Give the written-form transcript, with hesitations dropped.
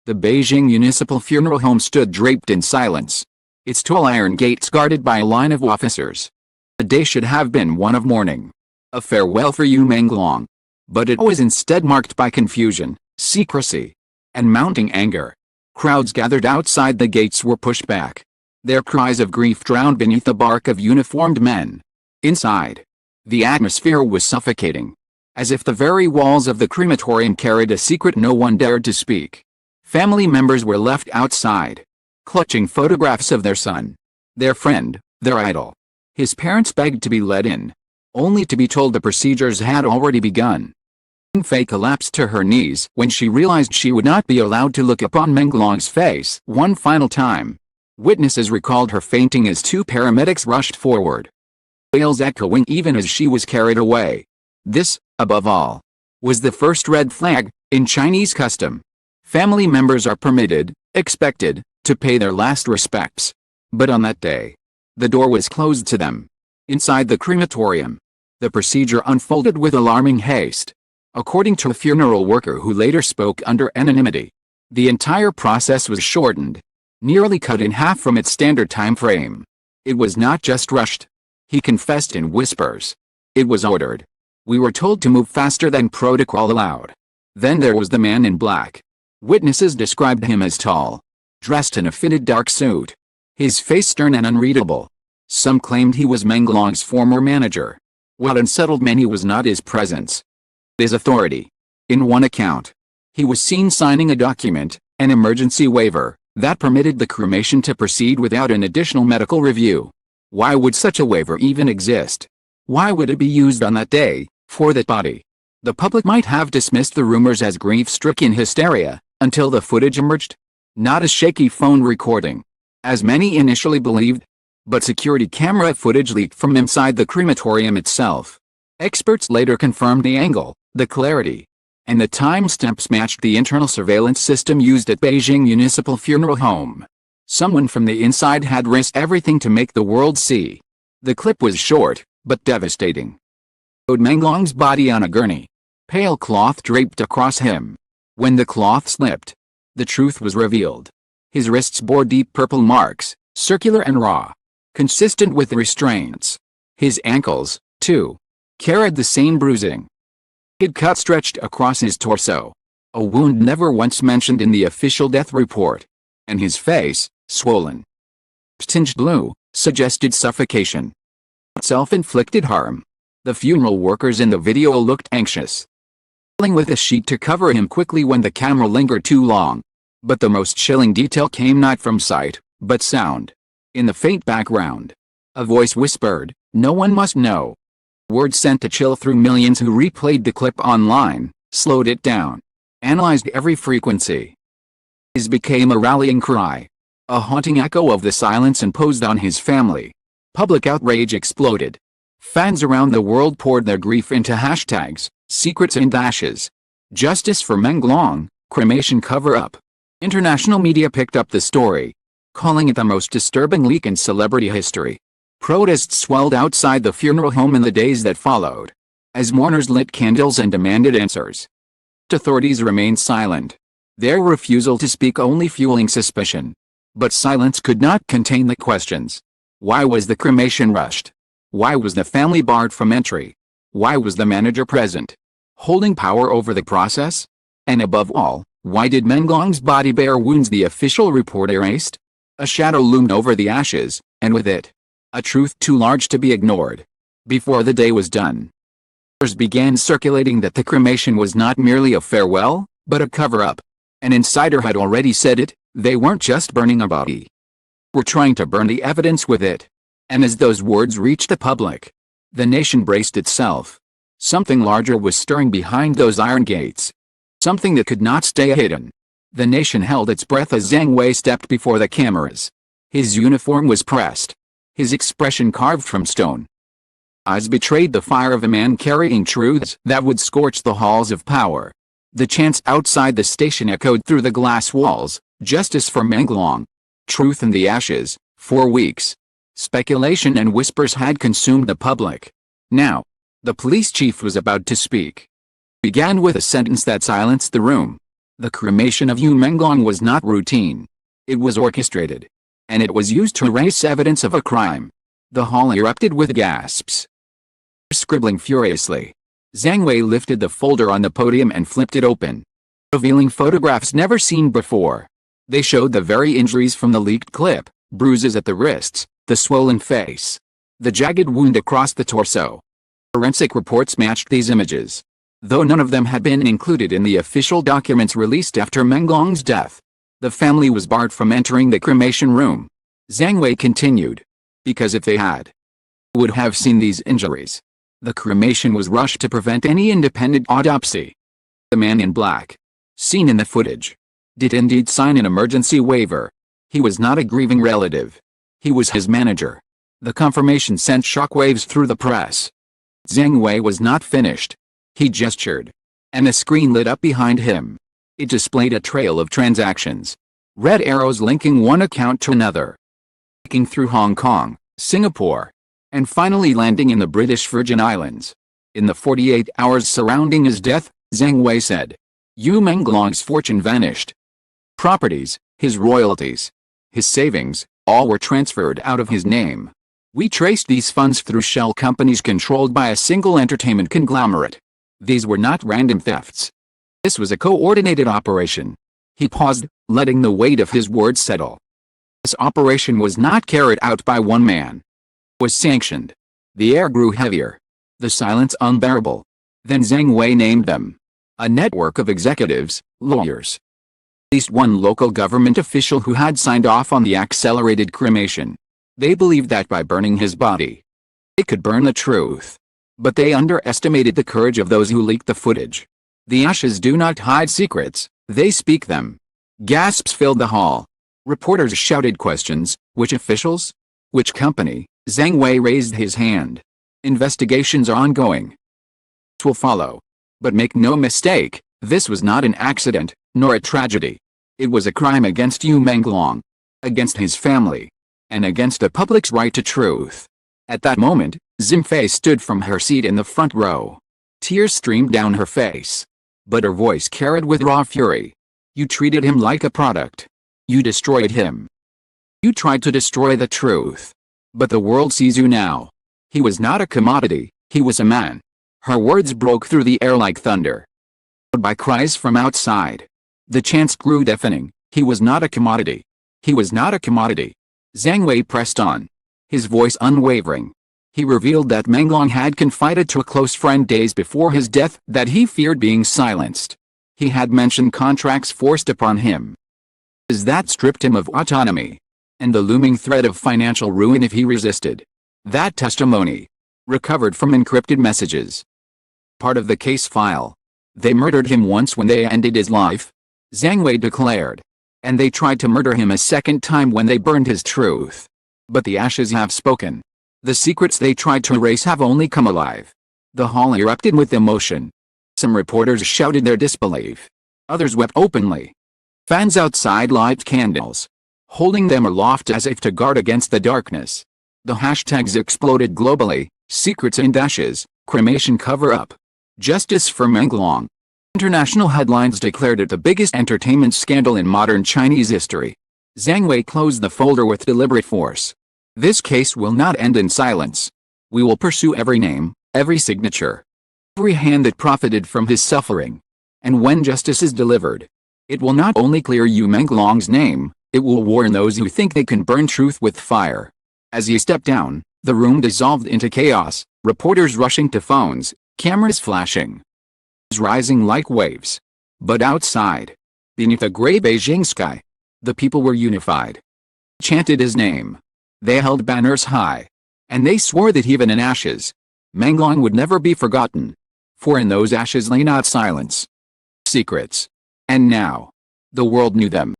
The Beijing Municipal Funeral Home stood draped in silence, its tall iron gates guarded by a line of officers. The day should have been one of mourning. A farewell for you, Menglong. But it was instead marked by confusion, secrecy, and mounting anger. Crowds gathered outside the gates were pushed back, their cries of grief drowned beneath the bark of uniformed men. Inside, the atmosphere was suffocating, as if the very walls of the crematorium carried a secret no one dared to speak. Family members were left outside, clutching photographs of their son, their friend, their idol. His parents begged to be let in, only to be told the procedures had already begun. Fei collapsed to her knees when she realized she would not be allowed to look upon Menglong's face one final time. Witnesses recalled her fainting as two paramedics rushed forward, wails echoing even as she was carried away. This, above all, was the first red flag in Chinese custom. Family members are permitted, expected, to pay their last respects. But on that day, the door was closed to them. Inside the crematorium, the procedure unfolded with alarming haste. According to a funeral worker who later spoke under anonymity, the entire process was shortened, nearly cut in half from its standard time frame. It was not just rushed, he confessed in whispers. It was ordered. We were told to move faster than protocol allowed. Then there was the man in black. Witnesses described him as tall, dressed in a fitted dark suit, his face stern and unreadable. Some claimed he was Menglong's former manager. What unsettled many was not his presence, his authority. In one account, he was seen signing a document, an emergency waiver, that permitted the cremation to proceed without an additional medical review. Why would such a waiver even exist? Why would it be used on that day, for that body? The public might have dismissed the rumors as grief-stricken hysteria, until the footage emerged. Not a shaky phone recording, as many initially believed, but security camera footage leaked from inside the crematorium itself. Experts later confirmed the angle, the clarity, and the timestamps matched the internal surveillance system used at Beijing Municipal Funeral Home. Someone from the inside had risked everything to make the world see. The clip was short, but devastating. Showed Menglong's body on a gurney, pale cloth draped across him. When the cloth slipped, the truth was revealed. His wrists bore deep purple marks, circular and raw, consistent with the restraints. His ankles, too, carried the same bruising. A cut stretched across his torso, a wound never once mentioned in the official death report. And his face, swollen, tinged blue, suggested suffocation. Self-inflicted harm. The funeral workers in the video looked anxious, with a sheet to cover him quickly when the camera lingered too long. But the most chilling detail came not from sight, but sound. In the faint background, a voice whispered, "No one must know." Words sent a chill through millions who replayed the clip online, slowed it down, analyzed every frequency. His became a rallying cry, a haunting echo of the silence imposed on his family. Public outrage exploded. Fans around the world poured their grief into hashtags, secrets and ashes, justice for Menglong, cremation cover-up. International media picked up the story, calling it the most disturbing leak in celebrity history. Protests swelled outside the funeral home in the days that followed, as mourners lit candles and demanded answers. Authorities remained silent, their refusal to speak only fueling suspicion. But silence could not contain the questions. Why was the cremation rushed? Why was the family barred from entry? Why was the manager present, holding power over the process? And above all, why did Menglong's body bear wounds the official report erased? A shadow loomed over the ashes, and with it, a truth too large to be ignored. Before the day was done, rumors began circulating that the cremation was not merely a farewell, but a cover-up. An insider had already said it. They weren't just burning a body, were trying to burn the evidence with it. And as those words reached the public, the nation braced itself. Something larger was stirring behind those iron gates. Something that could not stay hidden. The nation held its breath as Zhang Wei stepped before the cameras. His uniform was pressed, his expression carved from stone. Eyes betrayed the fire of a man carrying truths that would scorch the halls of power. The chants outside the station echoed through the glass walls. Justice for Menglong. Truth in the ashes. 4 weeks. Speculation and whispers had consumed the public. Now, the police chief was about to speak. Began with a sentence that silenced the room. The cremation of Yu Menglong was not routine. It was orchestrated. And it was used to erase evidence of a crime. The hall erupted with gasps. Scribbling furiously, Zhang Wei lifted the folder on the podium and flipped it open, revealing photographs never seen before. They showed the very injuries from the leaked clip: bruises at the wrists, the swollen face, the jagged wound across the torso. Forensic reports matched these images, though none of them had been included in the official documents released after Menglong's death. The family was barred from entering the cremation room. Zhang Wei continued, because if they had, would have seen these injuries. The cremation was rushed to prevent any independent autopsy. The man in black, seen in the footage, did indeed sign an emergency waiver. He was not a grieving relative. He was his manager. The confirmation sent shockwaves through the press. Zhang Wei was not finished. He gestured, and a screen lit up behind him. It displayed a trail of transactions, red arrows linking one account to another, taking through Hong Kong, Singapore, and finally landing in the British Virgin Islands. In the 48 hours surrounding his death, Zhang Wei said, Yu Menglong's fortune vanished. Properties, his royalties, his savings, all were transferred out of his name. We traced these funds through shell companies controlled by a single entertainment conglomerate. These were not random thefts. This was a coordinated operation. He paused, letting the weight of his words settle. This operation was not carried out by one man. It was sanctioned. The air grew heavier. The silence unbearable. Then Zhang Wei named them. A network of executives, lawyers. At least one local government official who had signed off on the accelerated cremation. They believed that by burning his body, they could burn the truth. But they underestimated the courage of those who leaked the footage. The ashes do not hide secrets, they speak them. Gasps filled the hall. Reporters shouted questions. Which officials? Which company? Zhang Wei raised his hand. Investigations are ongoing. It will follow. But make no mistake, this was not an accident, nor a tragedy. It was a crime against Yu Menglong, against his family, and against the public's right to truth. At that moment, Zimfei stood from her seat in the front row. Tears streamed down her face. But her voice carried with raw fury. You treated him like a product. You destroyed him. You tried to destroy the truth. But the world sees you now. He was not a commodity, he was a man. Her words broke through the air like thunder, by cries from outside. The chants grew deafening. He was not a commodity. He was not a commodity. Zhang Wei pressed on, his voice unwavering. He revealed that Menglong had confided to a close friend days before his death that he feared being silenced. He had mentioned contracts forced upon him. That stripped him of autonomy, and the looming threat of financial ruin if he resisted. That testimony, recovered from encrypted messages, part of the case file. They murdered him once when they ended his life, Zhang Wei declared. And they tried to murder him a second time when they burned his truth. But the ashes have spoken. The secrets they tried to erase have only come alive. The hall erupted with emotion. Some reporters shouted their disbelief. Others wept openly. Fans outside lighted candles, holding them aloft as if to guard against the darkness. The hashtags exploded globally: secrets and ashes, cremation cover-up, justice for Menglong. International headlines declared it the biggest entertainment scandal in modern Chinese history. Zhang Wei closed the folder with deliberate force. This case will not end in silence. We will pursue every name, every signature, every hand that profited from his suffering. And when justice is delivered, it will not only clear Yu Menglong's name, it will warn those who think they can burn truth with fire. As he stepped down, the room dissolved into chaos, reporters rushing to phones, cameras flashing, rising like waves. But outside, beneath the gray Beijing sky, the people were unified. Chanted his name. They held banners high. And they swore that even in ashes, Menglong would never be forgotten. For in those ashes lay not silence, secrets. And now, the world knew them.